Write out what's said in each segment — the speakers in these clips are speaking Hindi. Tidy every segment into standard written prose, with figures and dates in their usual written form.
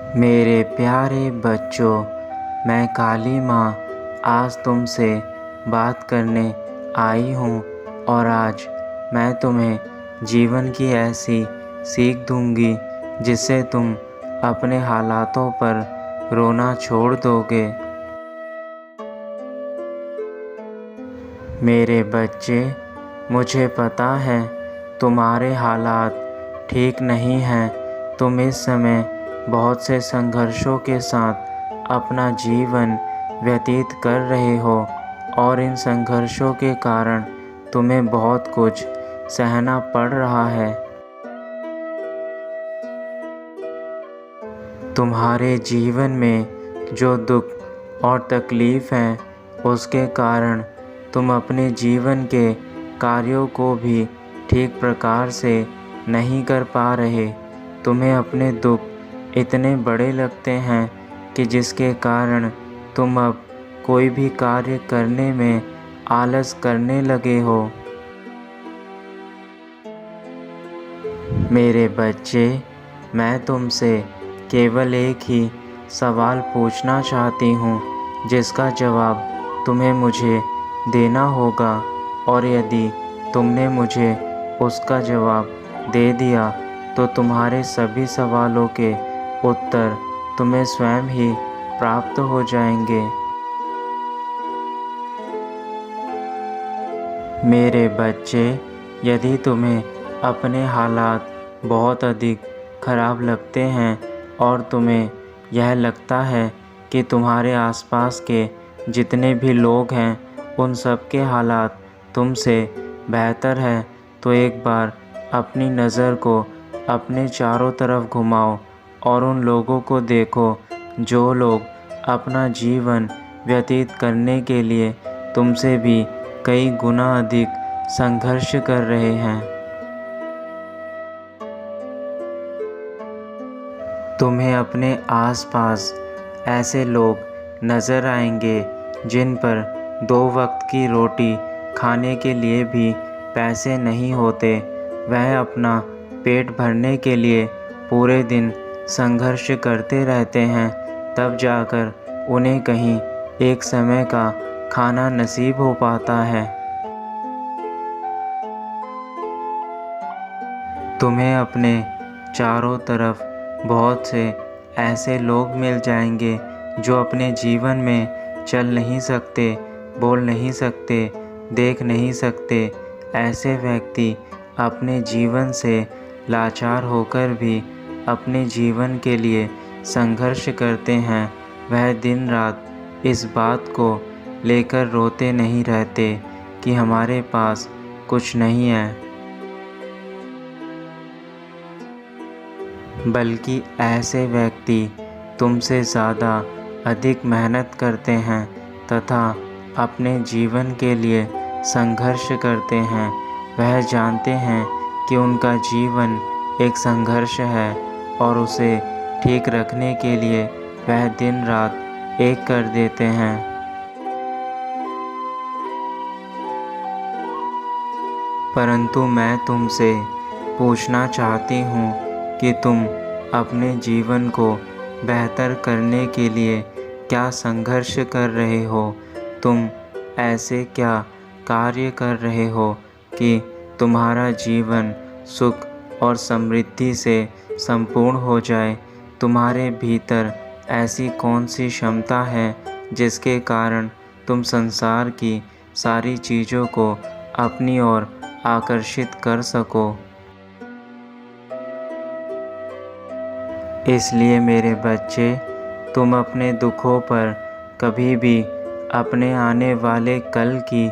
मेरे प्यारे बच्चों, मैं काली माँ आज तुमसे बात करने आई हूँ और आज मैं तुम्हें जीवन की ऐसी सीख दूँगी जिससे तुम अपने हालातों पर रोना छोड़ दोगे। मेरे बच्चे, मुझे पता है तुम्हारे हालात ठीक नहीं हैं। तुम इस समय बहुत से संघर्षों के साथ अपना जीवन व्यतीत कर रहे हो और इन संघर्षों के कारण तुम्हें बहुत कुछ सहना पड़ रहा है। तुम्हारे जीवन में जो दुख और तकलीफ़ हैं, उसके कारण तुम अपने जीवन के कार्यों को भी ठीक प्रकार से नहीं कर पा रहे। तुम्हें अपने दुख इतने बड़े लगते हैं कि जिसके कारण तुम अब कोई भी कार्य करने में आलस करने लगे हो। मेरे बच्चे, मैं तुमसे केवल एक ही सवाल पूछना चाहती हूँ जिसका जवाब तुम्हें मुझे देना होगा, और यदि तुमने मुझे उसका जवाब दे दिया तो तुम्हारे सभी सवालों के उत्तर तुम्हें स्वयं ही प्राप्त हो जाएंगे। मेरे बच्चे, यदि तुम्हें अपने हालात बहुत अधिक खराब लगते हैं और तुम्हें यह लगता है कि तुम्हारे आसपास के जितने भी लोग हैं उन सब के हालात तुमसे बेहतर है, तो एक बार अपनी नज़र को अपने चारों तरफ घुमाओ और उन लोगों को देखो जो लोग अपना जीवन व्यतीत करने के लिए तुमसे भी कई गुना अधिक संघर्ष कर रहे हैं। तुम्हें अपने आसपास ऐसे लोग नज़र आएंगे जिन पर 2 वक्त की रोटी खाने के लिए भी पैसे नहीं होते। वह अपना पेट भरने के लिए पूरे दिन संघर्ष करते रहते हैं, तब जाकर उन्हें कहीं एक समय का खाना नसीब हो पाता है। तुम्हें अपने चारों तरफ बहुत से ऐसे लोग मिल जाएंगे जो अपने जीवन में चल नहीं सकते, बोल नहीं सकते, देख नहीं सकते। ऐसे व्यक्ति अपने जीवन से लाचार होकर भी अपने जीवन के लिए संघर्ष करते हैं। वह दिन रात इस बात को लेकर रोते नहीं रहते कि हमारे पास कुछ नहीं है, बल्कि ऐसे व्यक्ति तुमसे ज़्यादा अधिक मेहनत करते हैं तथा अपने जीवन के लिए संघर्ष करते हैं। वह जानते हैं कि उनका जीवन एक संघर्ष है और उसे ठीक रखने के लिए वह दिन रात एक कर देते हैं। परंतु मैं तुमसे पूछना चाहती हूँ कि तुम अपने जीवन को बेहतर करने के लिए क्या संघर्ष कर रहे हो। तुम ऐसे क्या कार्य कर रहे हो कि तुम्हारा जीवन सुख और समृद्धि से संपूर्ण हो जाए। तुम्हारे भीतर ऐसी कौन सी क्षमता है जिसके कारण तुम संसार की सारी चीज़ों को अपनी ओर आकर्षित कर सको। इसलिए मेरे बच्चे, तुम अपने दुखों पर कभी भी अपने आने वाले कल की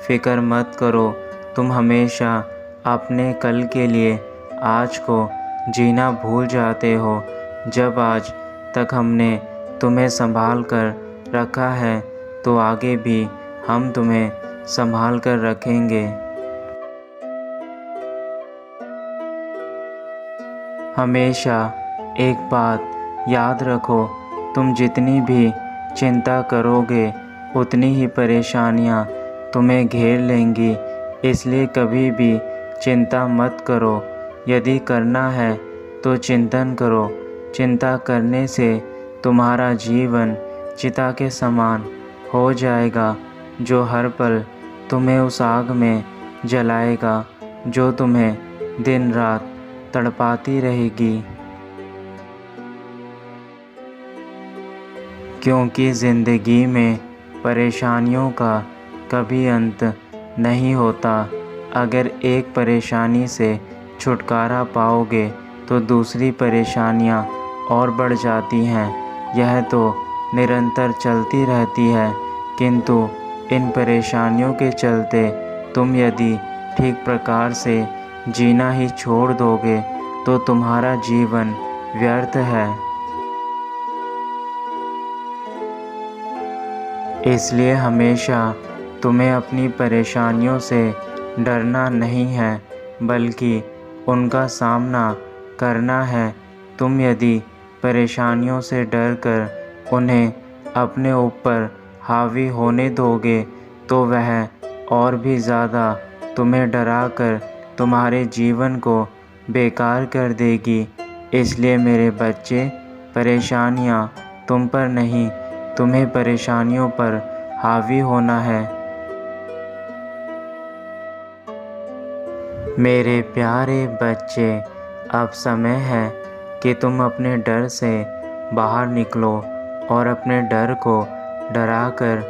फ़िक्र मत करो। तुम हमेशा अपने कल के लिए आज को जीना भूल जाते हो। जब आज तक हमने तुम्हें संभाल कर रखा है तो आगे भी हम तुम्हें संभाल कर रखेंगे। हमेशा एक बात याद रखो, तुम जितनी भी चिंता करोगे उतनी ही परेशानियां तुम्हें घेर लेंगी। इसलिए कभी भी चिंता मत करो। यदि करना है तो चिंतन करो, चिंता करने से तुम्हारा जीवन चिता के समान हो जाएगा, जो हर पल तुम्हें उस आग में जलाएगा जो तुम्हें दिन रात तड़पाती रहेगी। क्योंकि ज़िंदगी में परेशानियों का कभी अंत नहीं होता। अगर एक परेशानी से छुटकारा पाओगे तो दूसरी परेशानियां और बढ़ जाती हैं। यह तो निरंतर चलती रहती है, किंतु इन परेशानियों के चलते तुम यदि ठीक प्रकार से जीना ही छोड़ दोगे तो तुम्हारा जीवन व्यर्थ है। इसलिए हमेशा तुम्हें अपनी परेशानियों से डरना नहीं है, बल्कि उनका सामना करना है। तुम यदि परेशानियों से डरकर उन्हें अपने ऊपर हावी होने दोगे तो वह और भी ज़्यादा तुम्हें डराकर तुम्हारे जीवन को बेकार कर देगी। इसलिए मेरे बच्चे, परेशानियाँ तुम पर नहीं, तुम्हें परेशानियों पर हावी होना है। मेरे प्यारे बच्चे, अब समय है कि तुम अपने डर से बाहर निकलो और अपने डर को डराकर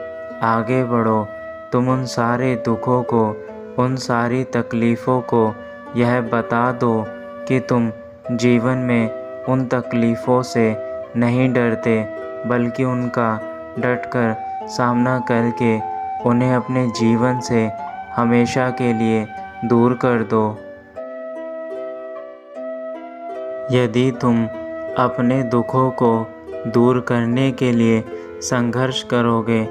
आगे बढ़ो। तुम उन सारे दुखों को, उन सारी तकलीफ़ों को यह बता दो कि तुम जीवन में उन तकलीफ़ों से नहीं डरते, बल्कि उनका डटकर सामना करके उन्हें अपने जीवन से हमेशा के लिए दूर कर दो। यदि तुम अपने दुखों को दूर करने के लिए संघर्ष करोगे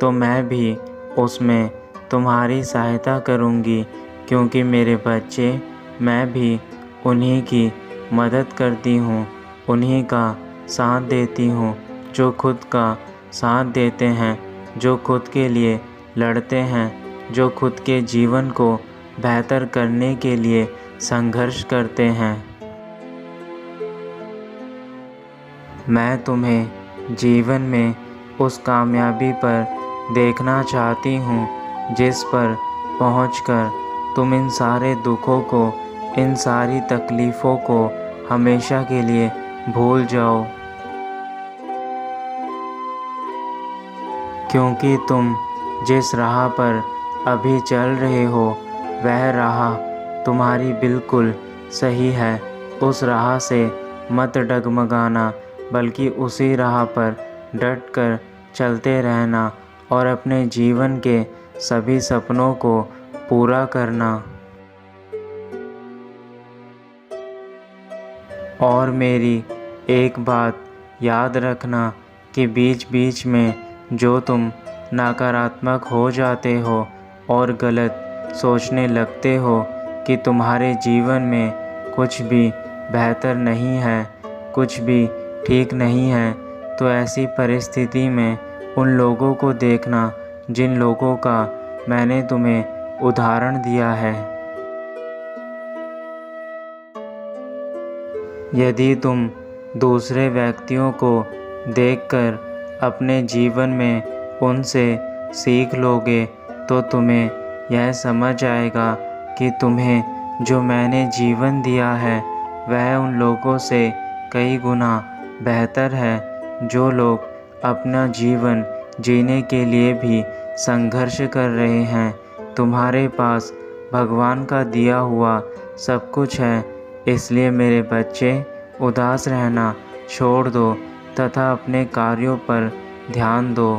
तो मैं भी उसमें तुम्हारी सहायता करूंगी, क्योंकि मेरे बच्चे, मैं भी उन्हीं की मदद करती हूँ, उन्हीं का साथ देती हूँ जो खुद का साथ देते हैं, जो खुद के लिए लड़ते हैं, जो खुद के जीवन को बेहतर करने के लिए संघर्ष करते हैं। मैं तुम्हें जीवन में उस कामयाबी पर देखना चाहती हूँ जिस पर पहुँचकर तुम इन सारे दुखों को, इन सारी तकलीफ़ों को हमेशा के लिए भूल जाओ। क्योंकि तुम जिस राह पर अभी चल रहे हो वह राह तुम्हारी बिल्कुल सही है। उस राह से मत डगमगाना, बल्कि उसी राह पर डट कर चलते रहना और अपने जीवन के सभी सपनों को पूरा करना। और मेरी एक बात याद रखना कि बीच बीच में जो तुम नकारात्मक हो जाते हो और गलत सोचने लगते हो कि तुम्हारे जीवन में कुछ भी बेहतर नहीं है, कुछ भी ठीक नहीं है, तो ऐसी परिस्थिति में उन लोगों को देखना जिन लोगों का मैंने तुम्हें उदाहरण दिया है। यदि तुम दूसरे व्यक्तियों को देखकर अपने जीवन में उनसे सीख लोगे तो तुम्हें यह समझ आएगा कि तुम्हें जो मैंने जीवन दिया है वह उन लोगों से कई गुना बेहतर है, जो लोग अपना जीवन जीने के लिए भी संघर्ष कर रहे हैं। तुम्हारे पास भगवान का दिया हुआ सब कुछ है, इसलिए मेरे बच्चे, उदास रहना छोड़ दो तथा अपने कार्यों पर ध्यान दो।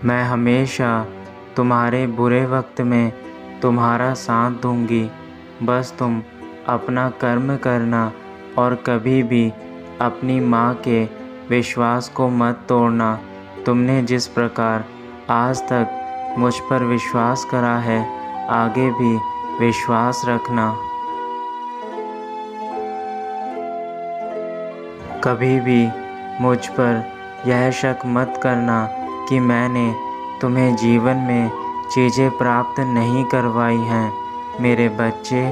मैं हमेशा तुम्हारे बुरे वक्त में तुम्हारा साथ दूंगी। बस तुम अपना कर्म करना और कभी भी अपनी माँ के विश्वास को मत तोड़ना। तुमने जिस प्रकार आज तक मुझ पर विश्वास करा है, आगे भी विश्वास रखना। कभी भी मुझ पर यह शक मत करना कि मैंने तुम्हें जीवन में चीज़ें प्राप्त नहीं करवाई हैं। मेरे बच्चे,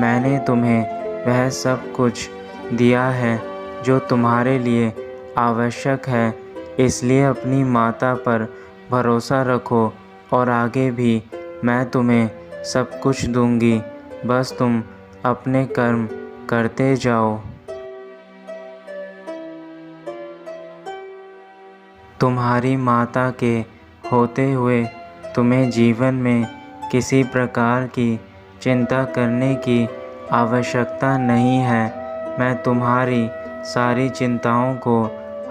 मैंने तुम्हें वह सब कुछ दिया है जो तुम्हारे लिए आवश्यक है, इसलिए अपनी माता पर भरोसा रखो और आगे भी मैं तुम्हें सब कुछ दूंगी, बस तुम अपने कर्म करते जाओ। तुम्हारी माता के होते हुए तुम्हें जीवन में किसी प्रकार की चिंता करने की आवश्यकता नहीं है। मैं तुम्हारी सारी चिंताओं को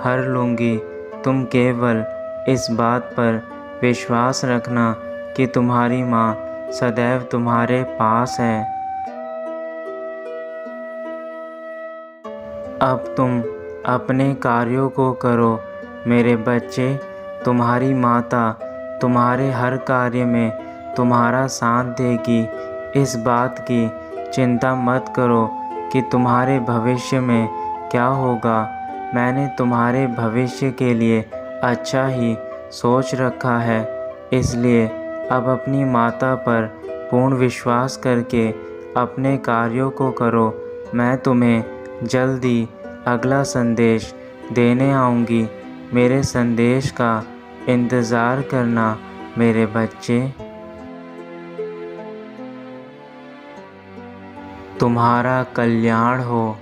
हर लूँगी। तुम केवल इस बात पर विश्वास रखना कि तुम्हारी माँ सदैव तुम्हारे पास है। अब तुम अपने कार्यों को करो मेरे बच्चे। तुम्हारी माता तुम्हारे हर कार्य में तुम्हारा साथ देगी। इस बात की चिंता मत करो कि तुम्हारे भविष्य में क्या होगा। मैंने तुम्हारे भविष्य के लिए अच्छा ही सोच रखा है, इसलिए अब अपनी माता पर पूर्ण विश्वास करके अपने कार्यों को करो। मैं तुम्हें जल्दी अगला संदेश देने आऊँगी। मेरे संदेश का इंतज़ार करना मेरे बच्चे। तुम्हारा कल्याण हो।